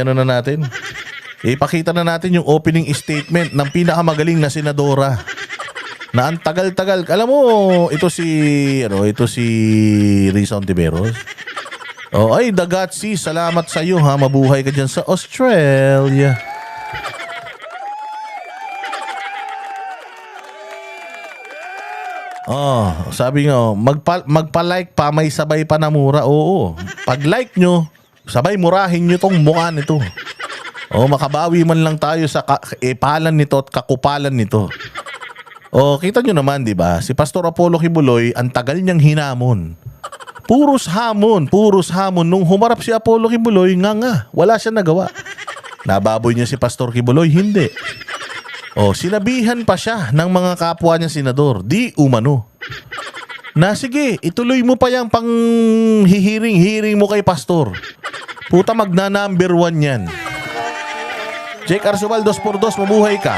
ano na natin. Ipakita na natin yung opening statement ng pinakamagaling na senadora. Na ang tagal-tagal. Alam mo, ito si Risa Ontiveros. Oh, ay, Dagatsi, salamat sa iyo ha. Mabuhay ka dyan sa Australia. Oh, sabi nga, magpa-like pa, may sabay pa na mura. Oo. Pag like nyo, sabay murahin nyo tong mukha nito. Oh, makabawi man lang tayo sa epalan nito at kakupalan nito. Oh, kita nyo naman, di ba? Si Pastor Apollo Kibuloy, ang tagal niyang hinamon. Puros hamon. Nung humarap si Apollo Kibuloy, nga. Wala siya nagawa. Nababoy niya si Pastor Kibuloy, hindi. Oh, sinabihan pa siya ng mga kapwa niya senador. Di umano. Na sige, ituloy mo pa yung pang hihiring mo kay Pastor. Puta, magna-number 1 yan. Jake Arsobal, 2x2, mabuhay ka.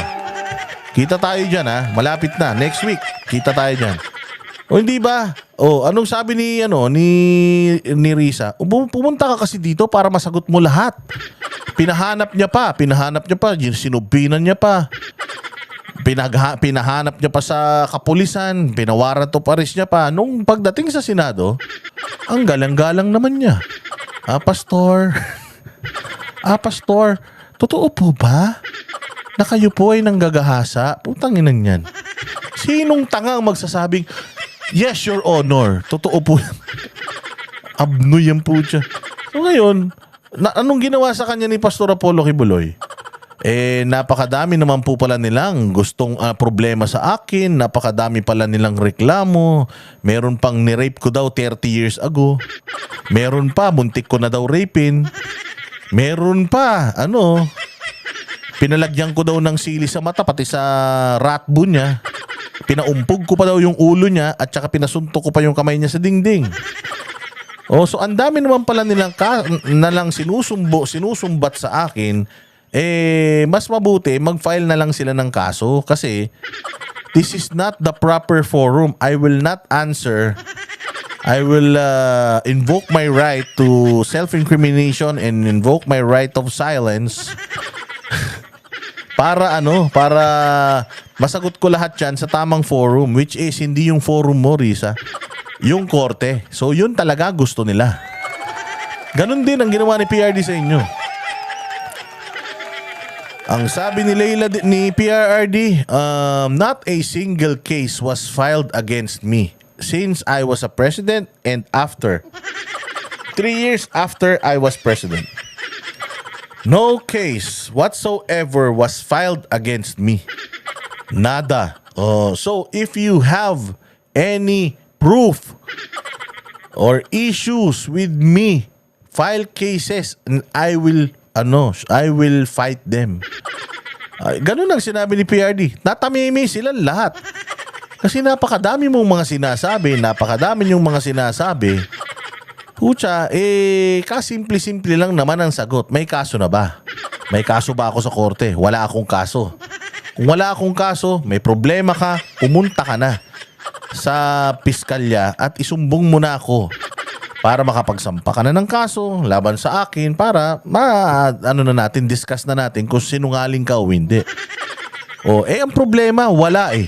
Kita tayo dyan ha. Malapit na. Next week, kita tayo dyan. O hindi ba? O anong sabi ni Risa? Pumunta ka kasi dito para masagot mo lahat. Pinahanap niya pa, sinubinan niya pa. Pinahanap niya pa sa kapulisan, pinawaran to pares niya pa. Nung pagdating sa Senado, ang galang-galang naman niya. Pastor, totoo po ba na kayo po ay nanggagahasa? Putang inang yan. Sinong tangang magsasabing, yes, Your Honor, totoo po. Abno yan po siya. So ngayon, anong ginawa sa kanya ni Pastor Apollo Kibuloy? Napakadami naman po pala nilang gustong problema sa akin. Napakadami pala nilang reklamo. Meron pang ni-rape ko daw 30 years ago. Meron pa, muntik ko na daw rapin. Meron pa, pinalagyan ko daw ng sili sa mata, pati sa ratbo niya. Pinaumpog ko pa daw yung ulo niya at saka pinasuntok ko pa yung kamay niya sa dingding. Oh, so ang dami naman pala nilang nalang sinusumbat sa akin. Mas mabuti mag-file na lang sila ng kaso kasi this is not the proper forum. I will not answer. I will invoke my right to self-incrimination and invoke my right of silence para masagot ko lahat yan sa tamang forum, which is hindi yung forum mo, Risa, yung korte. So yun talaga gusto nila. Ganon din ang ginawa ni PRD sa inyo. Ang sabi ni ni PRRD, not a single case was filed against me since I was a president and after 3 years after I was president. No case whatsoever was filed against me. Nada. So if you have any proof or issues with me, file cases and I will fight them. Ganun ang sinabi ni PRD. Natamimi sila lahat. Kasi napakadami mong mga sinasabi. Pucha, kasimple-simple lang naman ang sagot. May kaso na ba? May kaso ba ako sa korte? Wala akong kaso. Kung wala akong kaso, may problema ka, pumunta ka na sa piskalya at isumbong mo na ako para makapagsampa ka na ng kaso laban sa akin para discuss na natin kung sinungaling ka o hindi. Ang problema, wala eh.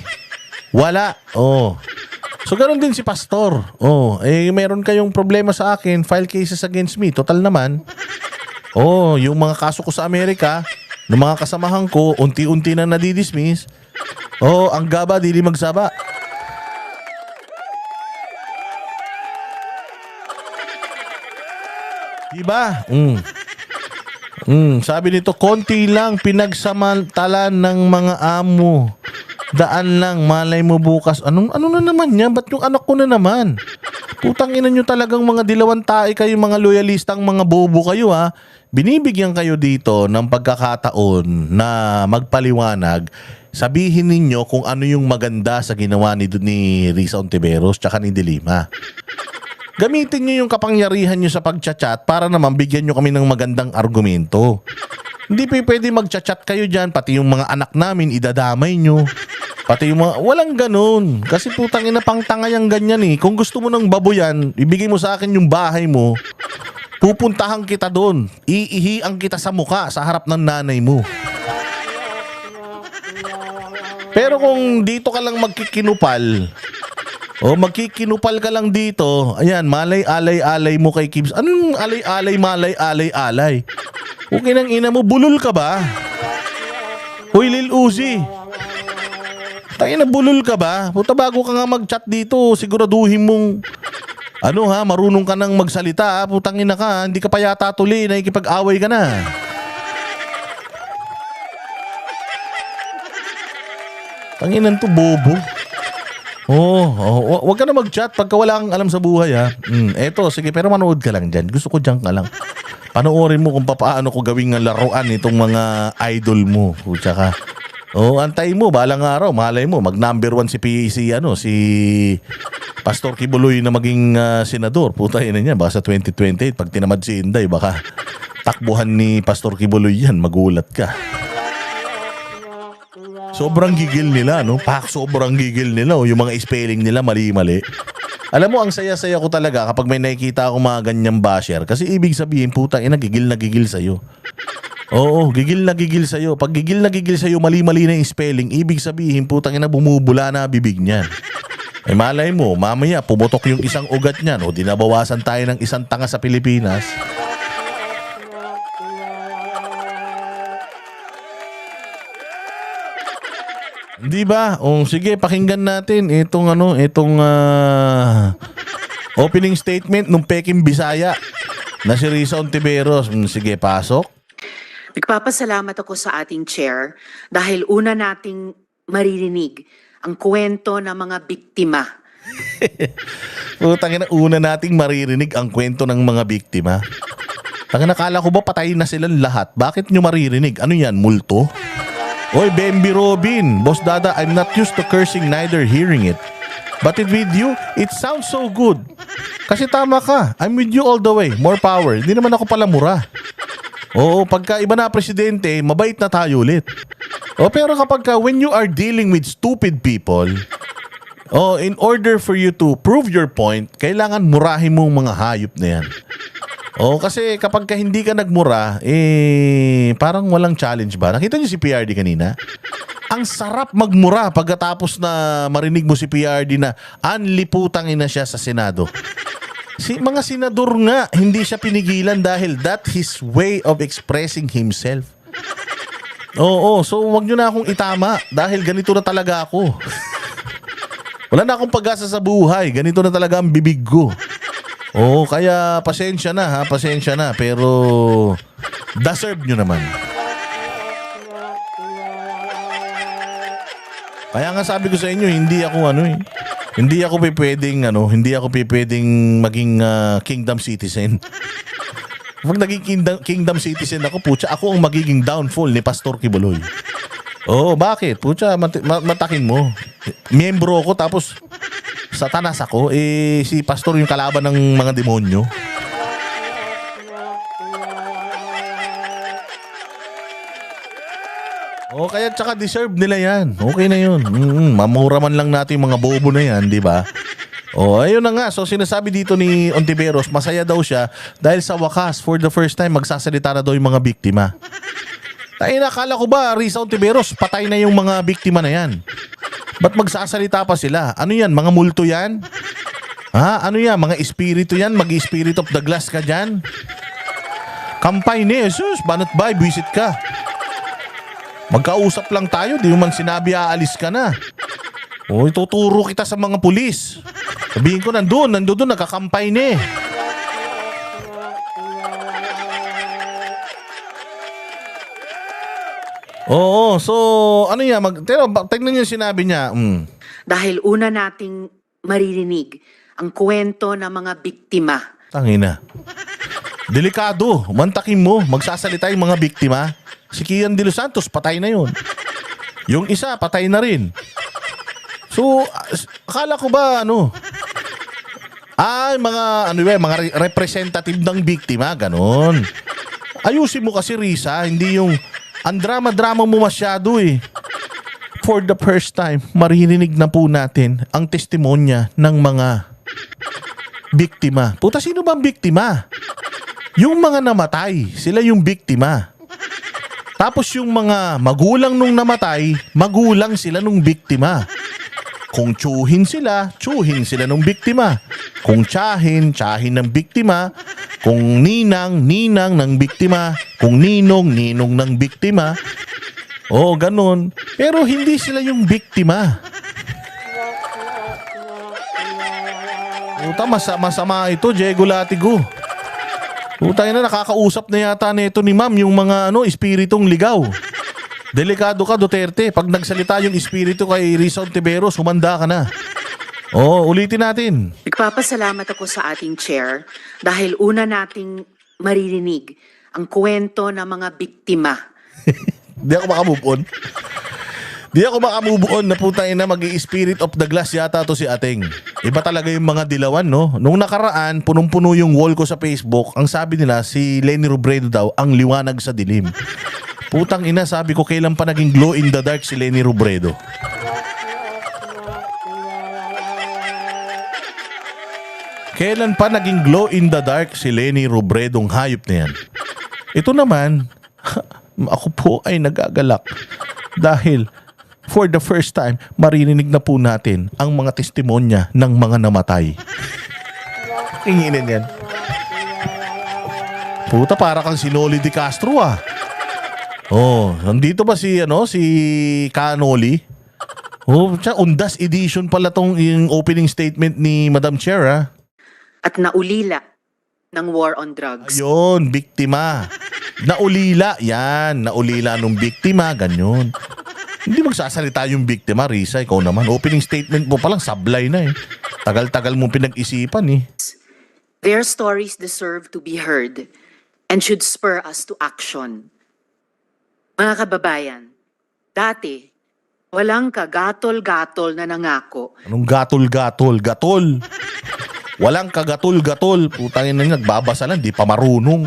Wala. So, ganoon din si Pastor. Meron kayong problema sa akin, file cases against me. Total naman. Yung mga kaso ko sa Amerika, ng mga kasamahan ko, unti-unti na nadidismiss. Ang gaba, dili magsaba. Diba? Sabi nito, konti lang pinagsamantalan ng mga amo. Daan lang, malay mo bukas. Ano na naman yan? Ba't yung anak ko na naman? Putang ina nyo talagang mga dilawan tae kayo, mga loyalistang mga bobo kayo ha. Binibigyan kayo dito ng pagkakataon na magpaliwanag. Sabihin ninyo kung ano yung maganda sa ginawa ni Risa Ontiveros tsaka ni De Lima. Gamitin nyo yung kapangyarihan nyo sa pagchat-chat para naman bigyan nyo kami ng magandang argumento. Hindi pwede magchat-chat kayo dyan, pati yung mga anak namin idadamay nyo. Pati yung mga, walang ganun. Kasi putang ina pang tanga yung ganyan eh. Kung gusto mo ng baboyan, ibigay mo sa akin yung bahay mo. Pupuntahan kita doon. Iihian kita sa muka sa harap ng nanay mo. Pero kung dito ka lang magkikinupal, magkikinupal ka lang dito, ayan, malay-alay-alay mo kay Kibs. Anong alay-alay, malay-alay-alay? Okay nang ina mo, bulol ka ba? Hoy, Lil Uzi. Tangina, bulol ka ba? Puta, bago ka nga mag-chat dito, siguraduhin mong marunong ka nang magsalita. Putang ina ka, hindi ka pa yata tuloy, nakikipag-away ka na. Tanginan to, bobo. Wag ka na mag-chat pagka wala kang alam sa buhay, ha. Eto, sige, pero manood ka lang dyan. Gusto ko dyan ka lang. Panoorin mo kung paano ko gawing laruan itong mga idol mo. Pucha ka. Antay mo, balang araw, malay mo, mag number 1 si Pastor Kibuloy na maging senador. Puta, yun niya, baka sa 2028, pag tinamad si Inday, baka takbuhan ni Pastor Kibuloy yan, magulat ka. Sobrang gigil nila, no? Sobrang gigil nila, yung mga spelling nila mali-mali. Alam mo, ang saya-saya ko talaga kapag may nakikita akong mga ganyang basher. Kasi ibig sabihin, putang ina, gigil na gigil sa'yo. Oo, gigil na gigil sa'yo. Pag gigil na gigil sa'yo, mali-mali na yung spelling, ibig sabihin, putang ina, bumubula na bibig niyan. Malay mo, mamaya pumutok yung isang ugat niyan o dinabawasan tayo ng isang tanga sa Pilipinas. Di ba? Sige, pakinggan natin itong opening statement ng Peking Bisaya na si Risa Ontiveros. Sige, pasok. Nagpapasalamat ako sa ating chair dahil una nating maririnig ang kwento ng mga biktima. Putang ina, una nating maririnig ang kwento ng mga biktima. Nakala ko ba patayin na silang lahat? Bakit nyo maririnig? Ano yan, multo? Oy, Bembi Robin, Boss Dada, I'm not used to cursing, neither hearing it. But with you, it sounds so good. Kasi tama ka, I'm with you all the way. More power. Hindi naman ako pala mura. Pagka iba na presidente, mabait na tayo ulit. Pero kapag when you are dealing with stupid people, in order for you to prove your point, kailangan murahin mo mga hayop na yan. Kasi kapag hindi ka nagmura, parang walang challenge ba? Nakita niyo si PRD kanina? Ang sarap magmura pagkatapos na marinig mo si PRD na anliputang ina siya sa Senado. Mga senador nga, hindi siya pinigilan dahil that his way of expressing himself. So wag nyo na akong itama dahil ganito na talaga ako. Wala na akong pag-asa sa buhay, ganito na talaga ang bibig ko. Kaya pasensya na, pero deserve nyo naman. Kaya nga sabi ko sa inyo, hindi ako pwedeng maging kingdom citizen. Pag naging kingdom citizen ako, putya, ako ang magiging downfall ni Pastor Kibuloy. Bakit? Putya, matakin mo. Miyembro ako tapos satanas ako, si Pastor yung kalaban ng mga demonyo. Kaya tsaka deserve nila yan. Okay na yun. Mamura man lang natin yung mga bobo na yan, di ba? Ayun na nga. So sinasabi dito ni Ontiveros, masaya daw siya dahil sa wakas, for the first time, magsasalita na daw yung mga biktima. Akala ko ba, Risa Ontiveros, patay na yung mga biktima na yan? Ba't magsasalita pa sila? Ano yan? Mga multo yan? Ano yan? Mga espiritu yan? Mag-spirit of the glass ka dyan? Kampay ni Jesus, banat ba? Buisit ka. Magkausap lang tayo, di mo man sinabi aalis ka na. Ituturo kita sa mga pulis. Sabihin ko, nandun, nakakampay ni. So ano yan? Tignan niyo sinabi niya. Dahil una nating maririnig ang kwento ng mga biktima. Tangina. Delikado. Mantakin mo. Magsasalita yung mga biktima. Si Kian de los Santos, patay na yun. Yung isa, patay na rin. So, akala ko ba, mga representative ng biktima, ganon. Ayusin mo kasi, Risa, hindi yung ang drama-drama mo masyado eh. For the first time, maririnig na po natin ang testimonya ng mga biktima. Puta, sino bang biktima? Yung mga namatay, sila yung biktima. Tapos yung mga magulang nung namatay, magulang sila nung biktima. Kung tsuhin sila nung biktima. Kung tsahin ng biktima. Kung ninang ng biktima. Kung ninong ng biktima. Oo, ganun. Pero hindi sila yung biktima. Puta, masama ito, Diego Latigo. Puta na, nakakausap na yata nito ni ma'am yung mga espiritong ligaw. Delikado ka, Duterte. Pag nagsalita yung espiritu kay Risa Ontiveros, humanda ka na. Oo, ulitin natin. Nagpapasalamat ako sa ating chair dahil una nating maririnig ang kwento ng mga biktima. Di ako makamove on. Di ako makamove on na putang ina mag-i-spirit of the glass yata to si Ating. Iba talaga yung mga dilawan, no? Nung nakaraan, punong-puno yung wall ko sa Facebook. Ang sabi nila, si Leni Robredo daw, ang liwanag sa dilim. Putang ina, sabi ko, kailan pa naging glow in the dark si Leni Robredo? Kailan pa naging glow in the dark si Leni Robredong hayop na yan? Ito naman, ako po ay nagagalak dahil for the first time, maririnig na po natin ang mga testimonya ng mga namatay. Inginin yan. Puta, para kang si Noli Di Castro ah. Oh, nandito ba si Canoli? Oh, undas edition pala tong yung opening statement ni Madam Chair ah. At naulila ng war on drugs. Ayun, biktima. Naulila, yan. Naulila nung biktima, ganyan. Hindi magsasalita yung biktima, Risa. Ikaw naman, opening statement mo palang sablay na eh. Tagal-tagal mong pinag-isipan eh. Their stories deserve to be heard and should spur us to action. Mga kababayan, dati, walang kagatol-gatol na nangako. Anong gatol-gatol? Gatol! Walang kagatol-gatol. Putangin na yun, nagbabasa lang, di pa marunong.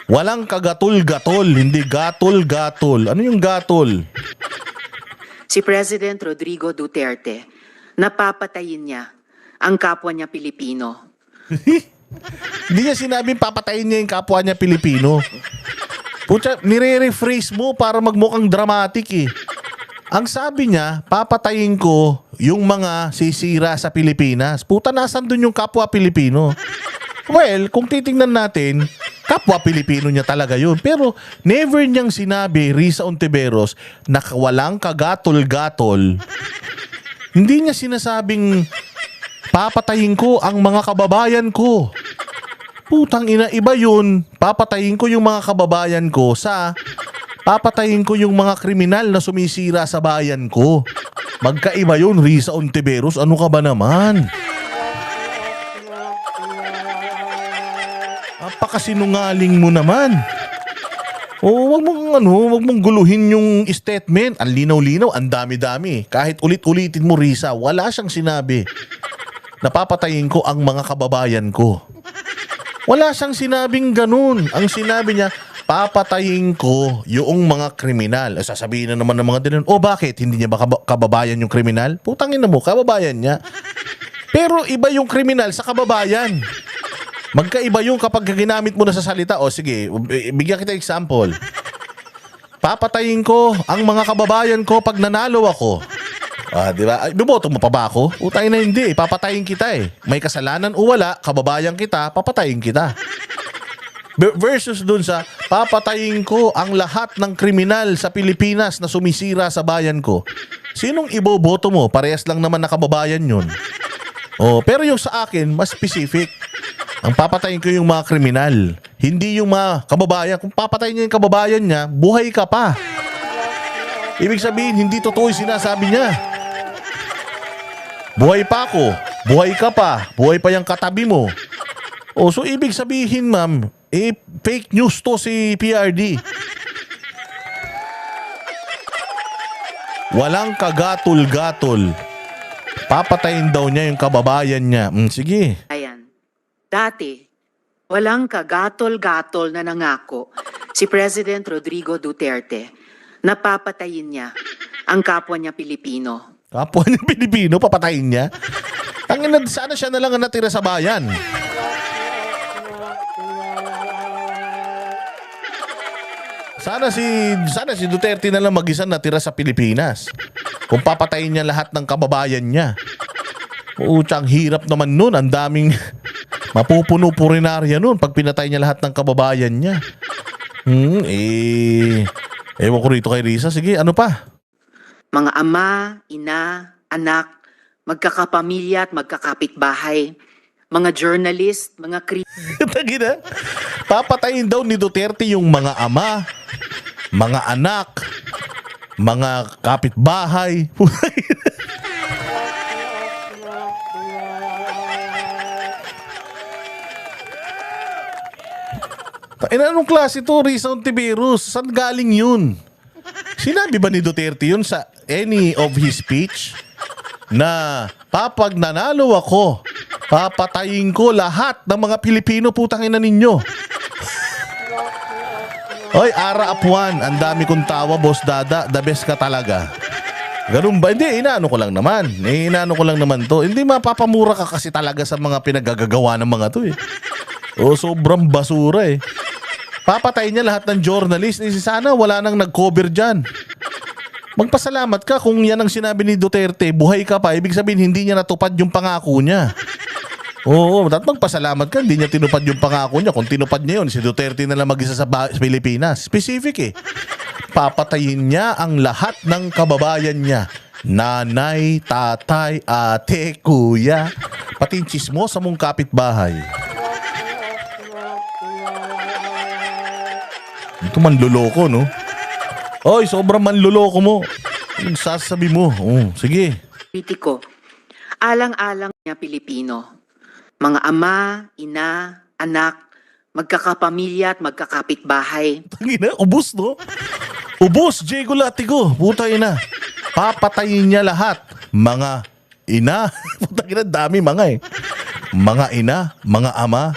Walang kagatol-gatol, hindi gatol-gatol. Ano yung gatol? Si President Rodrigo Duterte, napapatayin niya ang kapwa niya Pilipino. Hindi niya sinabing papatayin niya yung kapwa niya Pilipino. Pucha, nire-rephrase mo para magmukhang dramatic eh. Ang sabi niya, papatayin ko yung mga sisira sa Pilipinas. Puta, nasan dun yung kapwa Pilipino? Well, kung titingnan natin, kapwa Pilipino niya talaga yun. Pero never niyang sinabi, Risa Ontiveros, na walang kagatol-gatol. Hindi niya sinasabing, papatayin ko ang mga kababayan ko. Putang ina, iba yun. Papatayin ko yung mga kababayan ko sa papatayin ko yung mga kriminal na sumisira sa bayan ko. Magkaiba yun, Risa Ontiveros. Ano ka ba naman? Apakasinungaling mo naman. O wag mong guluhin yung statement. Ang linaw-linaw, ang dami-dami. Kahit ulit-ulitin mo, Risa, wala siyang sinabi. Napapatayin ko ang mga kababayan ko. Wala siyang sinabing ganun. Ang sinabi niya, papatayin ko yung mga kriminal. Sasabihin na naman ng mga dinan, bakit? Hindi niya ba kababayan yung kriminal? Putangin na mo, kababayan niya. Pero iba yung kriminal sa kababayan. Magkaiba yung kapag ginamit mo na sa salita. Sige, bigyan kita example. Papatayin ko ang mga kababayan ko pag nanalo ako. Di ba? Biboto mo pa ba ako? Utay na hindi. Papatayin kita eh. May kasalanan o wala, kababayan kita, papatayin kita. Versus dun sa, papatayin ko ang lahat ng kriminal sa Pilipinas na sumisira sa bayan ko. Sinong iboboto mo? Parehas lang naman na kababayan yun. Pero yung sa akin, mas specific. Ang papatayin ko yung mga kriminal. Hindi yung mga kababayan. Kung papatayin niya yung kababayan niya, buhay ka pa. Ibig sabihin, hindi totoo yung sinasabi niya. Buhay pa ako. Buhay ka pa. Buhay pa yung katabi mo. So ibig sabihin, ma'am, fake news to si PRD. Walang kagatol-gatol. Papatayin daw niya yung kababayan niya. Sige. Ayan. Dati, walang kagatol-gatol na nangako si President Rodrigo Duterte. Napapatayin niya ang kapwa niya Pilipino. Kapwa niya Pilipino, papatayin niya? Sana siya na lang ang natira sa bayan. Sana si Duterte na lang mag-isa natira sa Pilipinas. Kung papatayin niya lahat ng kababayan niya. Putsang hirap naman nun. Ang daming mapupuno purinarya nun pag pinatay niya lahat ng kababayan niya. Ewan ko rito kay Risa. Sige, ano pa? Mga ama, ina, anak, magkakapamilya at magkakapitbahay, mga journalist, mga Tagina. Papatayin daw ni Duterte yung mga ama, mga anak, mga kapitbahay. Anong klase to, Risa Ontiveros? Saan galing yun? Sinabi ba ni Duterte yun sa any of his speech? Na papag nanalo ako, papatayin ko lahat ng mga Pilipino, putang ina ninyo. Oy, Ara Apuan, ang dami kong tawa, Boss Dada, the best ka talaga. Ganun ba? Hindi, inaano ko lang naman. Inaano ko lang naman to. Hindi mapapamura ka kasi talaga sa mga pinagagagawa ng mga to eh. O, sobrang basura eh. Papatayin niya lahat ng journalist. Sana wala nang nag-cover dyan. Magpasalamat ka kung yan ang sinabi ni Duterte, buhay ka pa. Ibig sabihin, hindi niya natupad yung pangako niya. Oo, at magpasalamat ka, hindi niya tinupad yung pangako niya. Kung tinupad niya yun, si Duterte na lang mag-isa sa Pilipinas. Specific eh. Papatayin niya ang lahat ng kababayan niya. Nanay, tatay, ate, kuya. Pati yung chismosa mong kapitbahay. Ito manluloko, no? Oy, sobrang manluloko mo. Yung sasabi mo. Sige. kritiko. Alang-alang niya Pilipino. Mga ama, ina, anak, magkakapamilya at magkakapitbahay. Tangina, ubos, no? Ubos, Diego Latigo. Puta ina. Papatayin niya lahat. Mga ina. Puta ina, dami mga eh. Mga ina, mga ama,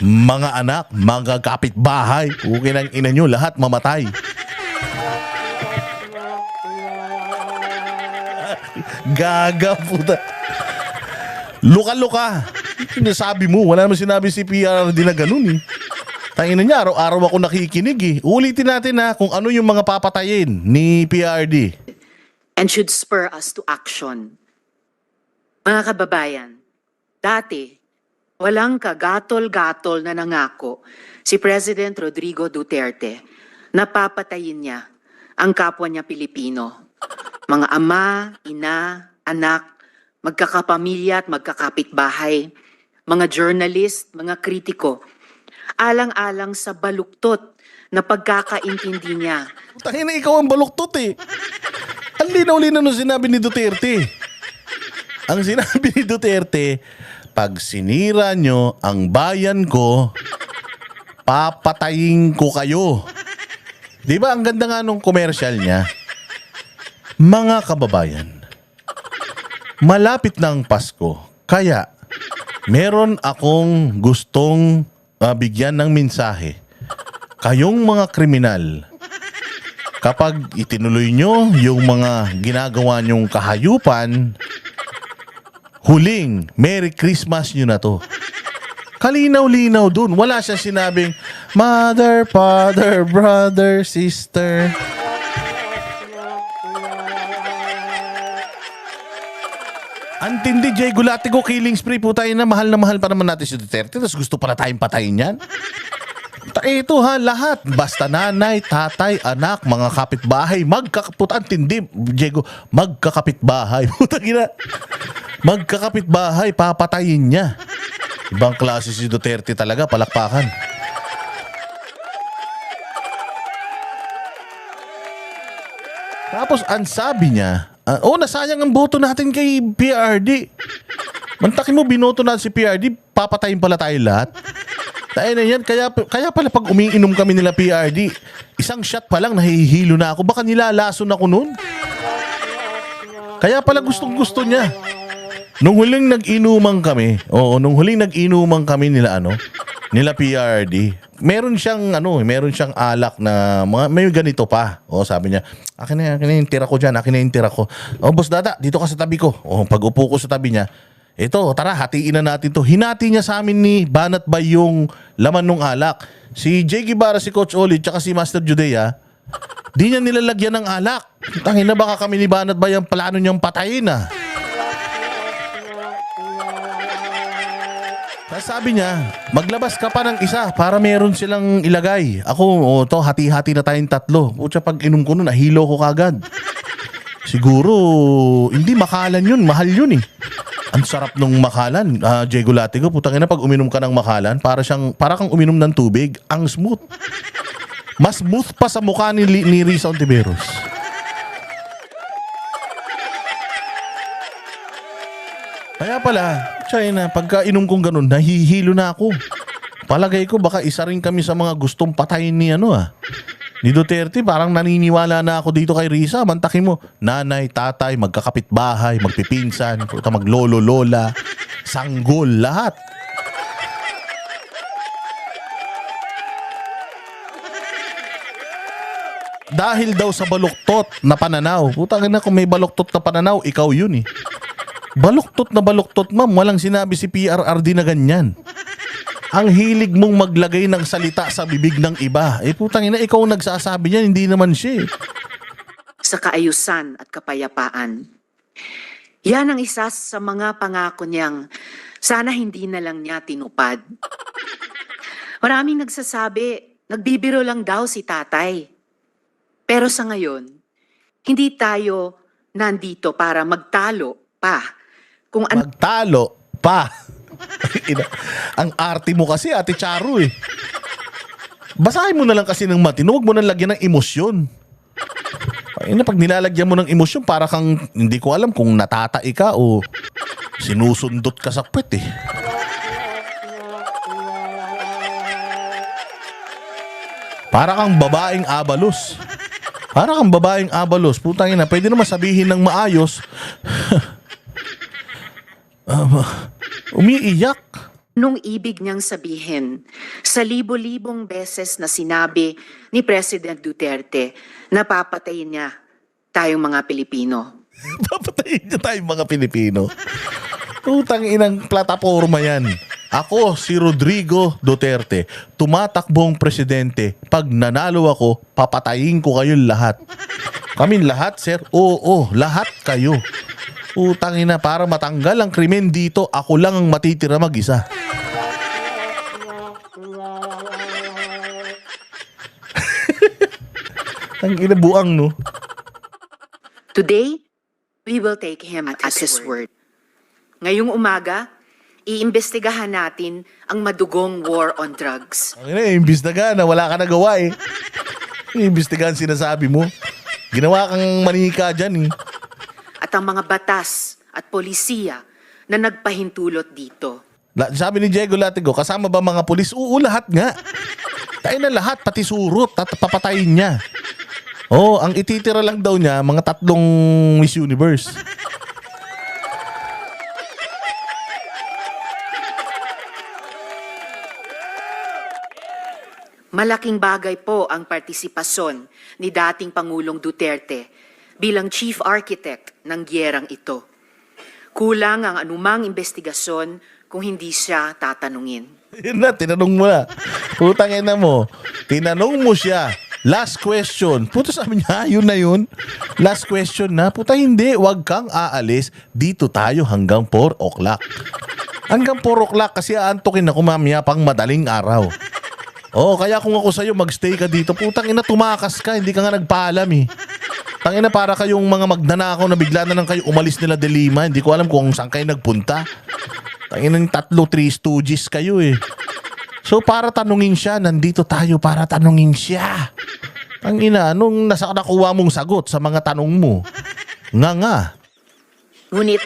mga anak, mga kapitbahay. Okay ng ina nyo, lahat mamatay. Gaga, puta. Luka-luka. Sinasabi mo, wala naman sinabi si PRD na ganun eh. Tangina niya, araw-araw ako nakikinig eh. Ulitin natin ha kung ano yung mga papatayin ni PRD. And should spur us to action. Mga kababayan, dati, walang kagatol-gatol na nangako si President Rodrigo Duterte na papatayin niya ang kapwa niya Pilipino. Mga ama, ina, anak, magkakapamilya at magkakapitbahay, mga journalist, mga kritiko, alang-alang sa baluktot na pagkakaintindi niya. Tangina, ikaw ang baluktot eh. Ang linaw-linaw nung sinabi ni Duterte. Ang sinabi ni Duterte, pag sinira nyo ang bayan ko, papatayin ko kayo. Di ba ang ganda nga nung commercial niya? Mga kababayan, malapit na ang Pasko, kaya meron akong gustong bigyan ng mensahe. Kayong mga kriminal, kapag itinuloy nyo yung mga ginagawa nyong kahayupan, huling Merry Christmas nyo na to. Kalinaw-linaw dun. Wala siyang sinabing mother, father, brother, sister. Antindi, Diego Latigo, killing spree po tayo na mahal pa naman natin si Duterte. Tapos gusto pala tayong patayin yan. Ito ha, lahat. Basta nanay, tatay, anak, mga kapitbahay, antindi, Diego, magkakapitbahay. Puta gina. Magkakapitbahay, papatayin niya. Ibang klase si Duterte talaga, palakpakan. Tapos ang sabi niya, nasayang ang boto natin kay PRD. Mantakin mo, binoto natin si PRD, papatayin pala tayo lahat. Tayo na yan, kaya pala pag umiinom kami nila PRD, isang shot pa lang nahihilo na ako. Baka nilalason ako nun. Kaya pala gustong-gusto niya. Nung huling nag-inuman kami nila PRD, meron siyang alak na may ganito pa. Sabi niya, akin na yung tira ko dyan, akin na yung tira ko. Boss Dada, dito ka sa tabi ko. Pag upo ko sa tabi niya, Ito, tara, hatiin na natin to. Hinati niya sa amin ni Banat Bay yung laman ng alak. Si Jay Guevara, si Coach Oli, tsaka si Master Judea, di niya nilalagyan ng alak. Tangin na, baka kami ni Banat Bay ang plano niyang patayin ah. Tapos sabi niya, maglabas ka pa ng isa para meron silang ilagay. Ako, to, hati-hati na tayong tatlo. Pucha, pag inom ko nun, nahilo ko kagad. Siguro, hindi makalan yun. Mahal yun eh. Ang sarap nung makalan. Diego Latigo, putang ina, pag uminom ka ng makalan, para kang uminom ng tubig. Ang smooth. Mas smooth pa sa mukha ni Risa Ontiveros. Kaya pala, China, pagka inom kong ganun, nahihilo na ako. Palagay ko, baka isa rin kami sa mga gustong patayin ni ni Duterte. Parang naniniwala na ako dito kay Risa. Mantakin mo, nanay, tatay, magkakapitbahay, magpipinsan, maglolo, lola, sanggol, lahat. Dahil daw sa baluktot na pananaw. Putang ina, kung may baluktot na pananaw, ikaw yun eh. Baluktot na baluktot, ma'am. Walang sinabi si PRRD na ganyan. Ang hilig mong maglagay ng salita sa bibig ng iba. Putang ina, ikaw nagsasabi niyan, hindi naman siya. Sa kaayusan at kapayapaan. Yan ang isa sa mga pangako niyang sana hindi na lang niya tinupad. Maraming nagsasabi, nagbibiro lang daw si tatay. Pero sa ngayon, hindi tayo nandito para magtalo pa. Magtalo pa. Ang arte mo kasi, Ate Charu eh. Basahin mo na lang kasi ng matino, huwag mo na lagyan ng emosyon. Pag nilalagyan mo ng emosyon, para kang, hindi ko alam kung natatai ka o sinusundot ka sa puwet eh. Para kang babaeng abalos. Para kang babaeng abalos. Putang ina, pwede naman sabihin ng maayos. Umiiyak. Nung ibig niyang sabihin, sa libo-libong beses na sinabi ni President Duterte na papatayin niya tayong mga Pilipino. Papatayin niya tayong mga Pilipino. Putang inang plataforma yan. Ako, si Rodrigo Duterte, tumatakbong presidente. Pag nanalo ako, papatayin ko kayong lahat. Kami lahat, sir? Oo, lahat kayo. Putang ina, para matanggal ang krimen dito, ako lang ang matitira mag-isa. Ang inabuang, no? Today, we will take him at his word. Ngayong umaga, iimbestigahan natin ang madugong war on drugs. Ang ina, imbestigahan na wala ka nagawa eh. Iimbestigahan sinasabi mo. Ginawa kang manika dyan eh. At ang mga batas at polisiya na nagpahintulot dito. Sabi ni Diego Latigo, kasama ba mga pulis? Oo, lahat nga. Tayo na lahat, pati surot, at papatayin niya. Ang ititira lang daw niya, mga 3 Miss Universe. Malaking bagay po ang partisipasyon ni dating Pangulong Duterte bilang chief architect ng giyerang ito. Kulang ang anumang investigasyon kung hindi siya tatanungin. Yun na, tinanong mo na. Putang ina mo. Tinanong mo siya. Last question. Puto sabi niya, yun na yun. Last question na. Puta hindi, wag kang aalis. Dito tayo hanggang 4 o'clock. Hanggang 4 o'clock kasi aantukin ako mamaya pang madaling araw. Kaya kung ako sa'yo, magstay ka dito. Putang ina, tumakas ka. Hindi ka nga nagpaalam eh. Tangina, para kayong mga magnanakaw na bigla na lang kayo umalis nila de Lima. Hindi ko alam kung saan kayo nagpunta. Tangina, 3 stooges kayo eh. So para tanungin siya, nandito tayo para tanungin siya. Tangina, anong nakuha mong sagot sa mga tanong mo? Nga. Ngunit,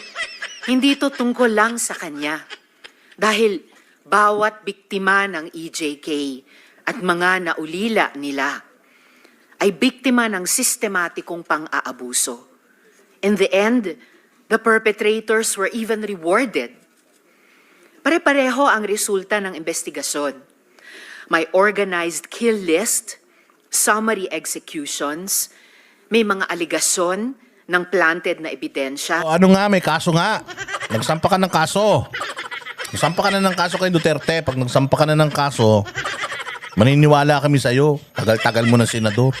hindi ito tungkol lang sa kanya. Dahil bawat biktima ng EJK at mga naulila nila ay biktima ng sistematikong pang-aabuso. In the end, the perpetrators were even rewarded. Pare-pareho ang resulta ng investigasyon. May organized kill list, summary executions, may mga aligasyon ng planted na ebidensya. O, ano nga, may kaso nga. Nagsampa ka ng kaso. Nagsampa ka na ng kaso kay Duterte. Pag nagsampa ka na ng kaso, maniniwala kami sa'yo. Tagal-tagal mo na senador.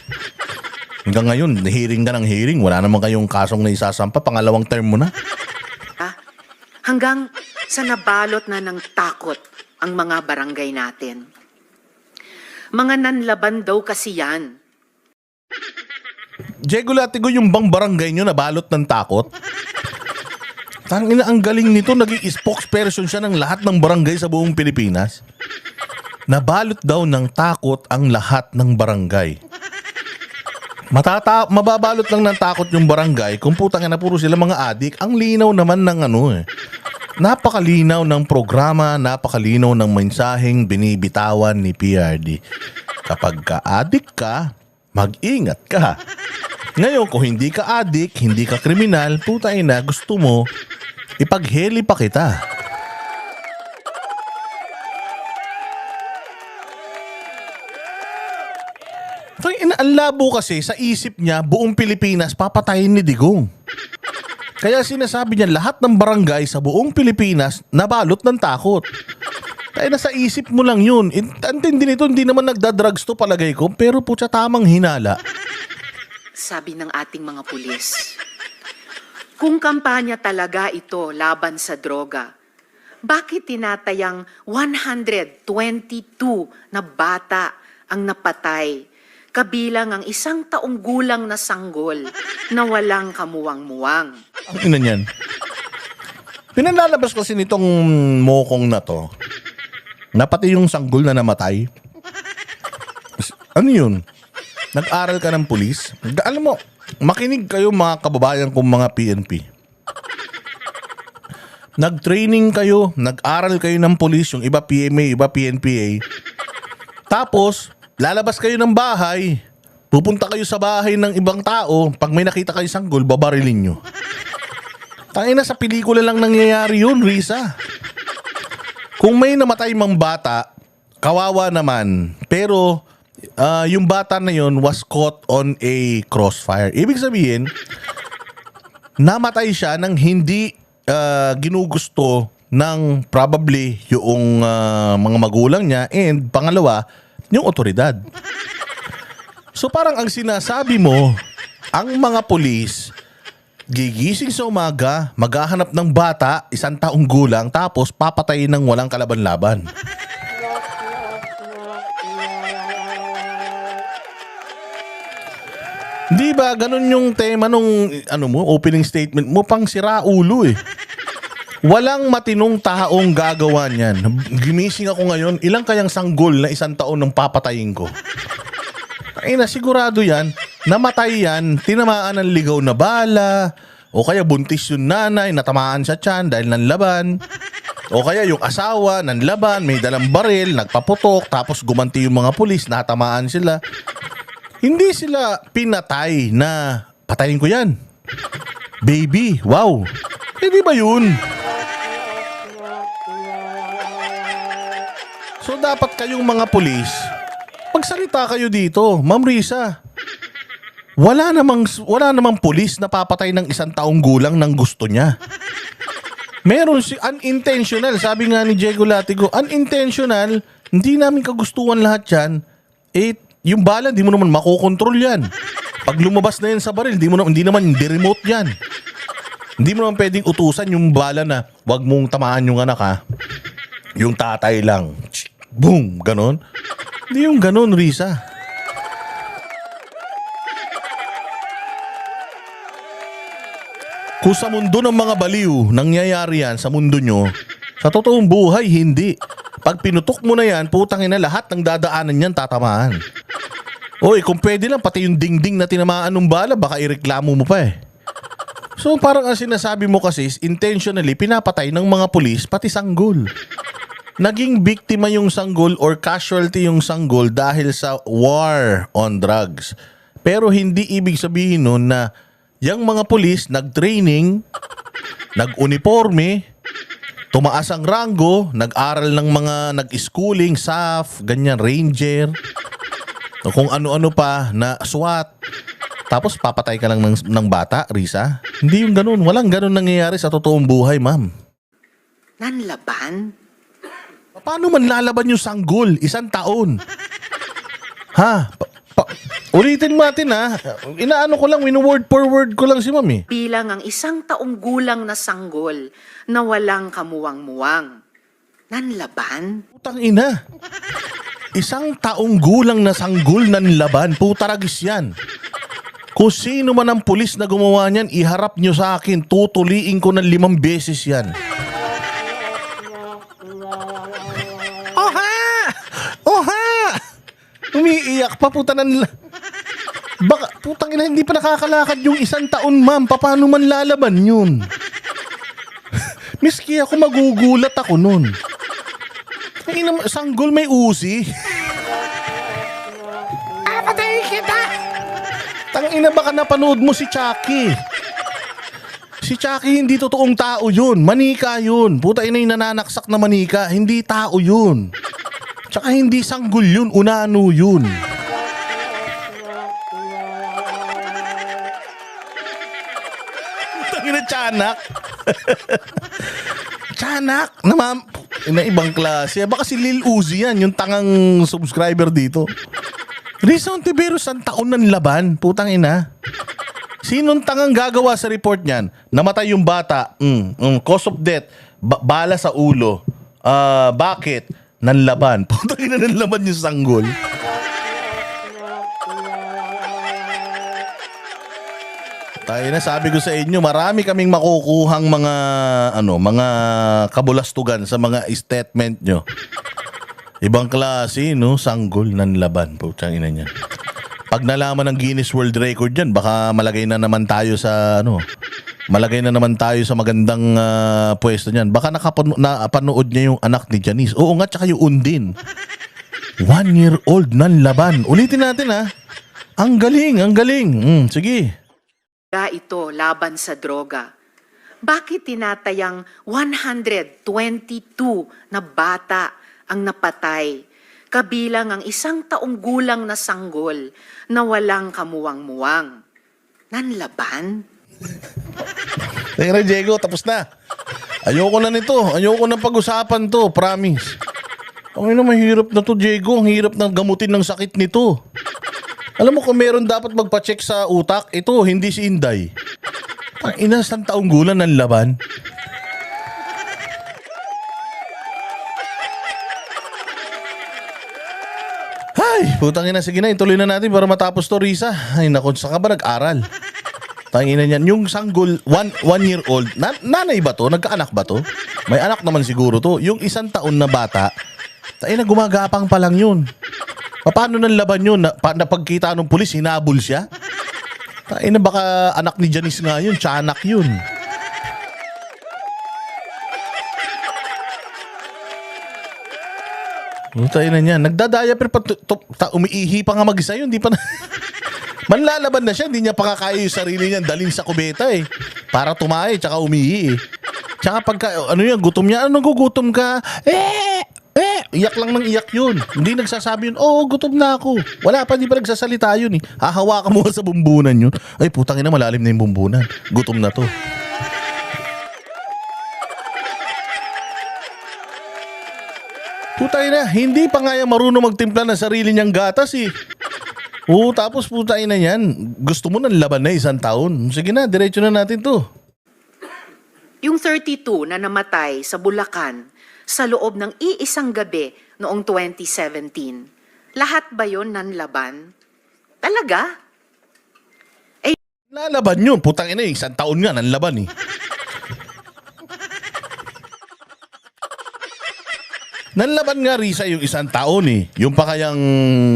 Hanggang ngayon, hearing ka ng hearing. Wala naman kayong kasong na isasampa. Pangalawang term mo na. Hanggang sa nabalot na ng takot ang mga barangay natin. Mga nanlaban daw kasi yan. Diego Latigo, yung bang barangay nyo nabalot ng takot? Tangina, ang galing nito. Naging spokesperson siya ng lahat ng barangay sa buong Pilipinas. Nabalot daw ng takot ang lahat ng barangay. Mababalot lang ng takot yung barangay kung putang ina puro sila mga adik. Ang linaw naman ng napakalinaw ng programa, napakalinaw ng mensaheng binibitawan ni PRD. Kapag ka-adik ka, mag-ingat ka. Ngayon, kung hindi ka adik, hindi ka kriminal, puta ina, gusto mo, ipagheli pa kita. Ang labo kasi sa isip niya, buong Pilipinas papatayin ni Digong. Kaya sinasabi niya lahat ng barangay sa buong Pilipinas nabalot ng takot. Kaya nasa isip mo lang yun. Antindi nito, hindi naman nagdadrugs to palagay ko, pero putya tamang hinala. Sabi ng ating mga pulis, kung kampanya talaga ito laban sa droga, bakit tinatayang 122 na bata ang napatay, kabilang ang 1 taong gulang na sanggol na walang kamuwang-muwang? Ang ina niyan. Pinalalabas kasi nitong mokong na to, na pati yung sanggol na namatay. Ano yun? Nag-aral ka ng pulis? Alam mo, makinig kayo mga kababayan kong mga PNP. Nag-training kayo, nag-aral kayo ng pulis, yung iba PMA, iba PNPA. Tapos, lalabas kayo ng bahay, pupunta kayo sa bahay ng ibang tao, pag may nakita kayo sanggol, babarilin nyo. Tangina, sa pelikula lang nangyayari yun, Risa. Kung may namatay mang bata, kawawa naman. Pero, yung bata na yun was caught on a crossfire. Ibig sabihin, namatay siya nang hindi ginugusto ng probably yung mga magulang niya and pangalawa, yung otoridad. So parang ang sinasabi mo, ang mga pulis gigising sa umaga, maghahanap ng bata, 1 taong gulang, tapos papatayin ng walang kalaban-laban. Di ba ganun yung tema nung opening statement mo, pang siraulo eh. Walang matinong taong gagawa niyan. Gimising ako ngayon, ilang kayang sanggol na 1 taon ng papatayin ko? Ay na, sigurado yan, namatay yan, tinamaan ng ligaw na bala, o kaya buntis yung nanay, natamaan sa tiyan dahil nanlaban, o kaya yung asawa, nanlaban, may dalang baril, nagpaputok, tapos gumanti yung mga pulis, natamaan sila. Hindi sila pinatay na patayin ko yan. Baby, wow. Hindi ba yun? So dapat kayong mga pulis, magsalita kayo dito. Ma'am Risa, wala namang pulis na papatay ng 1 taong gulang ng gusto niya. Meron si unintentional, sabi nga ni Diego Latigo, unintentional, hindi namin kagustuhan lahat yan. Yung bala, di mo naman makokontrol yan. Pag lumabas na yan sa baril, hindi naman di-remote yan. Hindi mo naman pwedeng utusan yung bala na wag mong tamaan yung anak ha. Yung tatay lang. Boom! Ganon. Hindi yung ganon, Risa. Kung sa mundo ng mga baliw, nangyayari yan sa mundo nyo, sa totoong buhay, hindi. Pag pinutok mo na yan, putang ina, lahat ng dadaanan yan tatamaan. Oy, kung pwede lang, pati yung dingding na tinamaan ng bala, baka ireklamo mo pa eh. So parang ang sinasabi mo kasi is intentionally pinapatay ng mga pulis pati sanggol. Naging biktima yung sanggol or casualty yung sanggol dahil sa war on drugs. Pero hindi ibig sabihin nun na yung mga pulis nag-training, nag-uniforme, tumaas ang ranggo, nag-aral ng mga nag-schooling, SAF, ganyan, ranger, o kung ano-ano pa na SWAT. Tapos papatay ka lang ng bata, Risa? Hindi yung ganun. Walang ganun nangyayari sa totoong buhay, ma'am. Nanlaban? Paano man lalaban yung sanggol? 1 taon. Ha? Ulitin natin ha. Inaano ko lang, word for word ko lang si ma'am eh. Bilang ang 1 taong gulang na sanggol na walang kamuwang-muwang. Nanlaban? Putang ina. 1 taong gulang na sanggol ng laban. Putaragis yan. Kung sino man ang pulis na gumawa niyan, iharap nyo sa akin. Tutuliin ko ng 5 beses yan. Oha! Oha! Umiiyak pa, putanan. Baka, putang ina, hindi pa nakakalakad yung 1 taon, ma'am. Paano man lalaban yun? Miski ako, magugulat ako nun. Sanggol may usi. Patayin kita! Tangina, baka napanood mo si Chucky. Si Chucky hindi totoong tao yun. Manika yun. Puta ina yung nananaksak na manika. Hindi tao yun. Tsaka hindi sanggol yun. Unano yun. Tangina, tiyanak. Tiyanak. Na ibang klase. Baka si Lil Uzi yan. Yung tangang subscriber dito. Risa Ontiveros, 1 taon ng laban. Putang ina. Sinong tangang gagawa sa report niyan? Namatay yung bata. Cause of death. Bala sa ulo. Bakit? Nanlaban. Putang ina, nanlaban yung sanggol. Tayo na, sabi ko sa inyo, marami kaming makukuhang mga kabulastugan sa mga statement nyo. Ibang klase, no? Sanggol ng laban. Putang ina niya. Pag nalaman ng Guinness World Record yan, baka malagay na naman tayo sa magandang pwesto niyan. Baka napanood niya yung anak ni Janice. Oo nga, tsaka yung Undin. 1-year-old ng laban. Ulitin natin ha. Ang galing, ang galing. Sige. Ito laban sa droga. Bakit tinatayang 122 na bata ang napatay, kabilang ang 1 taong gulang na sanggol na walang kamuwang-muwang? Nanlaban? Teka, Diego, tapos na. Ayoko na nito. Ayoko na pag-usapan to, promise. Ang ina, mahirap na to, Diego. Ang hirap na gamutin ng sakit nito. Alam mo kung meron dapat magpa-check sa utak, ito, hindi si Inday. Ang ina, 1 taong gulang ng laban. Ay, putang ina, sige na, ituloy na natin para matapos to, Risa. Ay, naku, saan ka ba nag-aral? Tangina niyan, yung sanggol, 1-year-old, nanay ba to? Nagkaanak ba to? May anak naman siguro to. Yung 1 taon na bata, tayo na gumagapang pa lang yun. Paano nang laban yun? Napagkita ng pulis, hinabol siya? Tayo na, baka anak ni Janice nga yun, tiyanak yun. Tayo na niyan. Nagdadiaper pa, umiihi pa nga mag-isa yun. Di pa na... Manlalaban na siya, hindi niya pa kaya yung sarili niya dalhin sa kubeta eh. Para tumae, tsaka umihi eh. Tsaka pagka, gutom niya, gugutom ka? Iyak lang ng iyak yun. Hindi nagsasabi yun, gutom na ako. Wala pa, di pa nagsasalita yun eh. Hahawakan mo sa bumbunan yun. Ay, putang ina, malalim na yung bumbunan. Gutom na to. Putay na, hindi pa nga yan marunong magtimpla ng sarili niyang gatas eh. Tapos putay na yan. Gusto mo ng laban na 1 taon. Sige na, diretso na natin to. Yung 32 na namatay sa Bulacan sa loob ng iisang gabi noong 2017, lahat ba yun nanlaban? Talaga? Lalaban yun. Putang ina, 1 taon nga, nanlaban eh. Nanlaban nga, Risa, yung 1 taon eh. Yung pa kayang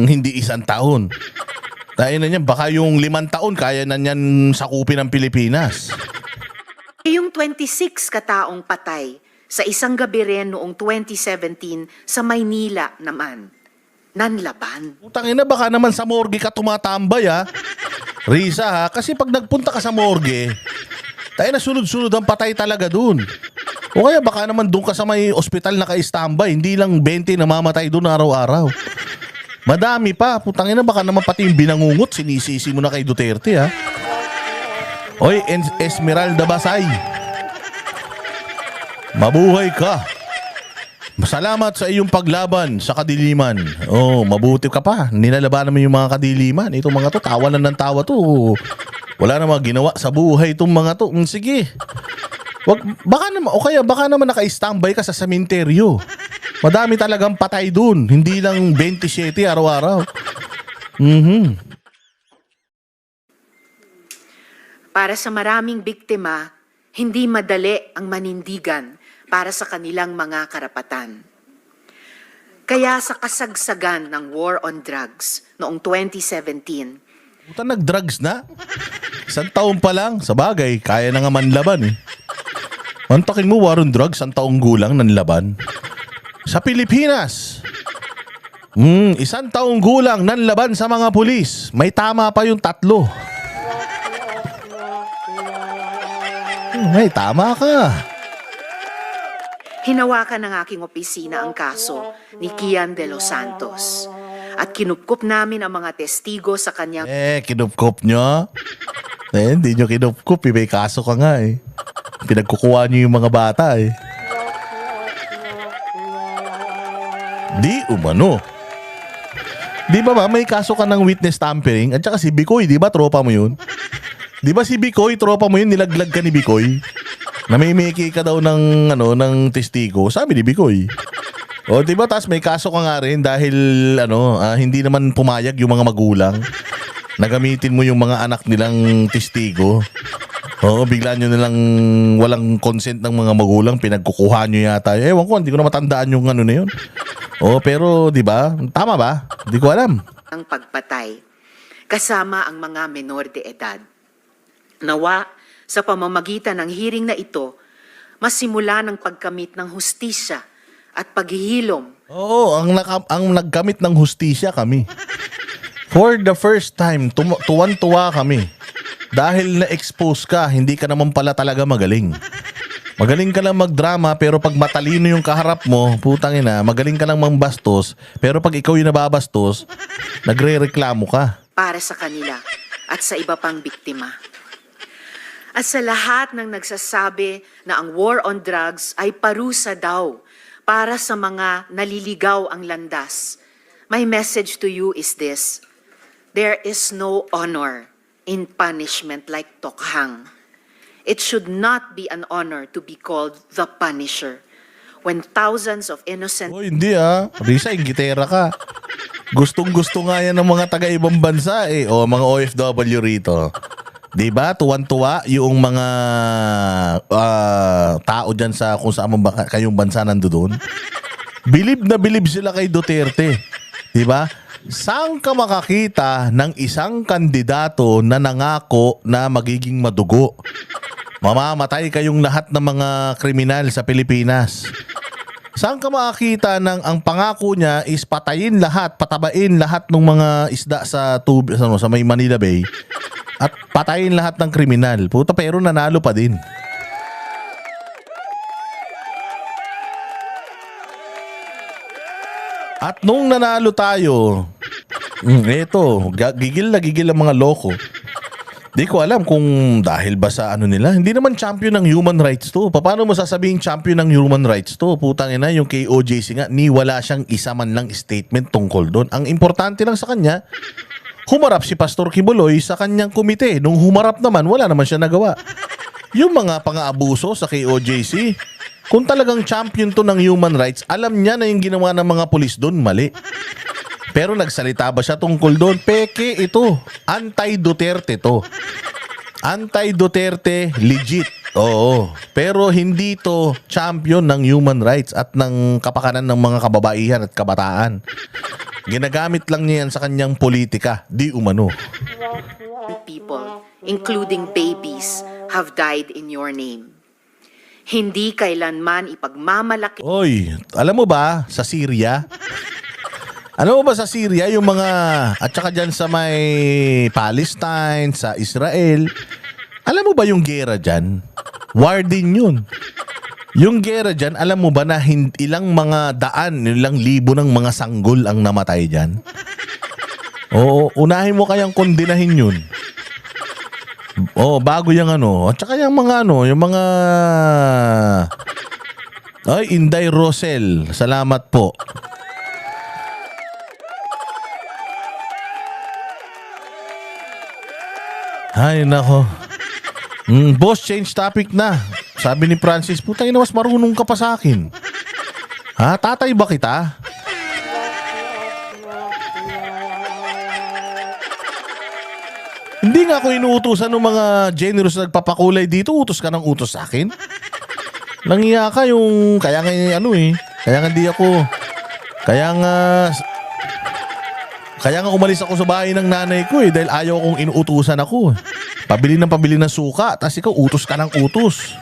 hindi 1 taon. Tayo na niyan, baka yung 5 taon kaya na niyan sakupin ng Pilipinas. Yung 26 kataong patay sa isang gabi rin noong 2017 sa Maynila naman. Nanlaban. Putang ina, baka naman sa morgue ka tumatambay ha. Risa ha, kasi pag nagpunta ka sa morgue, tayo na sunod-sunod ang patay talaga dun. O kaya baka naman doon ka sa may ospital na ka-standby, hindi lang 20 na mamatay doon araw-araw. Madami pa. Putang ina, baka naman pati yung binangungot, sinisisi mo na kay Duterte, ha? Oy, Esmeralda Basay. Mabuhay ka. Salamat sa iyong paglaban sa kadiliman. Oh, mabuti ka pa. Nilalabanan mo yung mga kadiliman. Itong mga to, tawa na ng tawa to. Wala na mga ginawa sa buhay itong mga to. Sige. Baka naman, o kaya baka naman naka-standby ka sa sementeryo. Madami talagang patay dun. Hindi lang 27 araw-araw. Para sa maraming biktima, hindi madali ang manindigan para sa kanilang mga karapatan. Kaya sa kasagsagan ng war on drugs noong 2017, Puta, nag-drugs na? Isang taon pa lang. Sa bagay, kaya na nga manlaban eh. Mantakin mo war on drugs, ang taong gulang nanlaban. Sa Pilipinas, isang taong gulang nanlaban sa mga pulis. May tama pa yung 3. May tama ka. hinawakan ng aking opisina ang kaso ni Kian de los Santos. At kinupkup namin ang mga testigo sa kanyang Kinupkup nyo? Hindi nyo kinupkup eh. May kaso ka nga eh. Pinagkukuha nyo yung mga bata eh. Di umano. Di ba may kaso ka ng witness tampering? At saka si Bicoy, di ba tropa mo yun? Di ba si Bicoy, tropa mo yun, nilaglag ka ni Bicoy? Namimiki ka daw ng, ng testigo. Sabi ni Bicoy. O, di ba? Tapos may kaso ka nga rin dahil, hindi naman pumayag yung mga magulang. Nagamitin mo yung mga anak nilang testigo. Oo, bigla nyo nilang walang consent ng mga magulang, pinagkukuha nyo yata. Ewan ko, hindi ko na matandaan yung na yun. Oo, pero, di ba? Tama ba? Hindi ko alam. ang pagpatay, kasama ang mga menor de edad. Nawa, sa pamamagitan ng hearing na ito, masimula ng pagkamit ng hustisya at paghihilom. Oo, ang nagkamit ng hustisya kami. For the first time, tuwan-tuwa kami. Dahil na-expose ka, hindi ka naman pala talaga magaling. Magaling ka lang magdrama, pero pag matalino yung kaharap mo, putang ina, magaling ka lang mambastos, pero pag ikaw yung nababastos, nagre-reklamo ka. Para sa kanila at sa iba pang biktima. At sa lahat ng nagsasabi na ang war on drugs ay parusa daw para sa mga naliligaw ang landas, my message to you is this: there is no honor in punishment like tokhang. It should not be an honor to be called the Punisher when thousands of innocent Oh, hindi Risa, inggitera ka. Gustong-gusto nga yan ng mga taga-ibang bansa eh. O, mga OFW rito. Diba? Tuwan-tuwa yung mga tao dyan sa kung saan kayong bansa nandoon. Bilib na bilib sila kay Duterte. Diba? Saan ka makakita ng isang kandidato na nangako na magiging madugo? Mamamatay kayong lahat ng mga kriminal sa Pilipinas. Saan ka makakita ng ang pangako niya is patayin lahat, patabain lahat ng mga isda sa tubig, sa may Manila Bay at patayin lahat ng kriminal. Puta, pero nanalo pa din. At nung nanalo tayo, eto, gigil na gigil ang mga loko. Di ko alam kung dahil ba sa nila. Hindi naman champion ng human rights to. Paano mo sasabing champion ng human rights to? Putang ina, yung kay OJC nga, ni wala siyang isa man lang statement tungkol doon. Ang importante lang sa kanya, humarap si Pastor Kibuloy sa kanyang komite. Nung humarap naman, wala naman siya nagawa. Yung mga pang-aabuso sa kay OJC, kung talagang champion to ng human rights, alam niya na yung ginawa ng mga pulis doon, mali. Pero nagsalita ba siya tungkol doon? Peke ito. Anti-Duterte to. Anti-Duterte legit. Oo. Pero hindi to champion ng human rights at ng kapakanan ng mga kababaihan at kabataan. Ginagamit lang niya yan sa kanyang politika. Di umano. people, including babies, have died in your name. Hindi kailanman ipagmamalaki Oy, alam mo ba sa Syria? Alam mo ba sa Syria yung mga at saka dyan sa may Palestine, sa Israel, alam mo ba yung gera dyan? War din yun. Yung gera dyan, alam mo ba na ilang mga daan, ilang libo ng mga sanggol ang namatay dyan? Oo, unahin mo kayang kondinahin yun. Oo, bago yung ano. At saka yung mga ano, yung mga... Ay, Inday Rosel. Salamat po. Ay, nako. Boss, change topic na. Sabi ni Francis, putang ina, mas marunong ka pa sa akin. Ha? Tatay ba kita? Hindi nga ako inuutusan ng mga generous na nagpapakulay dito. Utos ka ng utos sa akin. Nangiya ka yung... Kaya nga ano eh. Kaya nga di ako... Kaya nga umalis ako sa bahay ng nanay ko eh. Dahil ayaw kong inuutusan ako. Pabili ng suka. Tapos ikaw utos ka ng utos.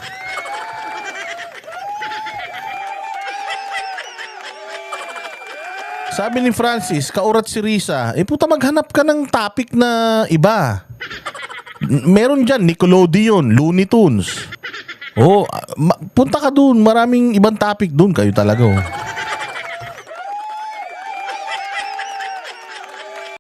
Sabi ni Francis, kaurat si Risa, puta maghanap ka ng topic na iba. Meron dyan, Nickelodeon, Looney Tunes. Punta ka dun, maraming ibang topic dun kayo talaga.